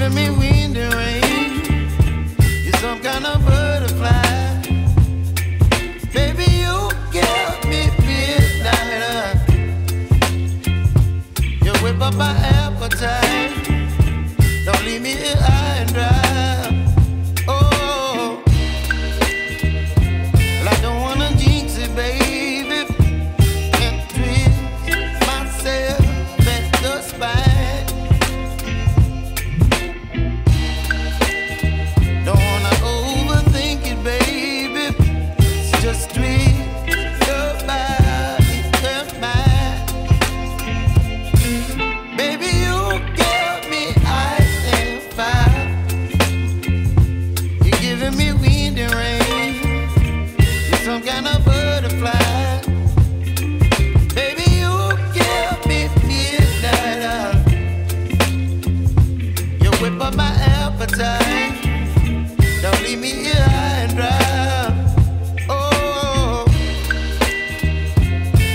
giving me wind and rain. You're some kind of butterfly. Baby, you give me midnight. You whip up my appetite. Don't leave me here high and dry. Oh, well, I don't wanna jinx it, baby. Can't twist myself at the spine. Don't wanna overthink it, baby. It's just twist your body and mine. Baby, you give me ice and fire. You're giving me wind and rain. You're some kind of butterfly. Baby, you give me midnight. You whip up my appetite. Don't leave me here high and dry. Oh,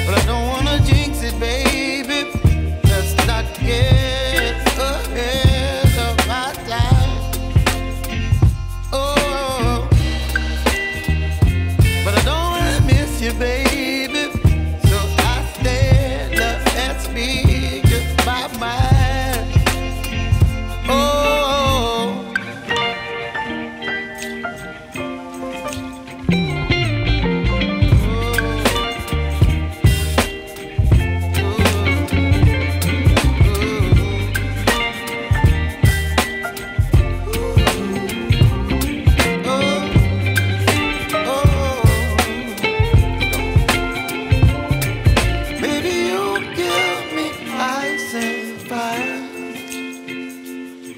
but I don't wanna jinx it, baby. Let's not get ahead of my time. Oh, but I don't wanna miss you, baby. So I stand up and speak just my mind. Oh.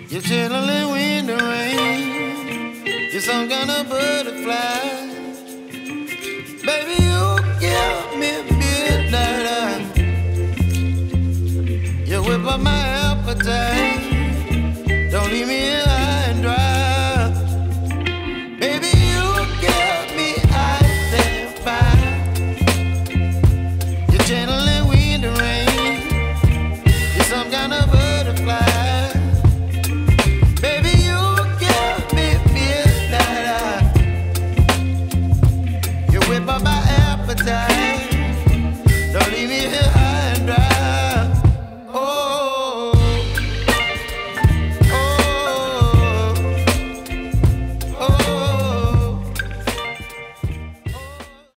You're chilling wind and rain. You're some kind of butterfly. Baby, you give me midnight. You whip up my appetite. Don't leave me alone.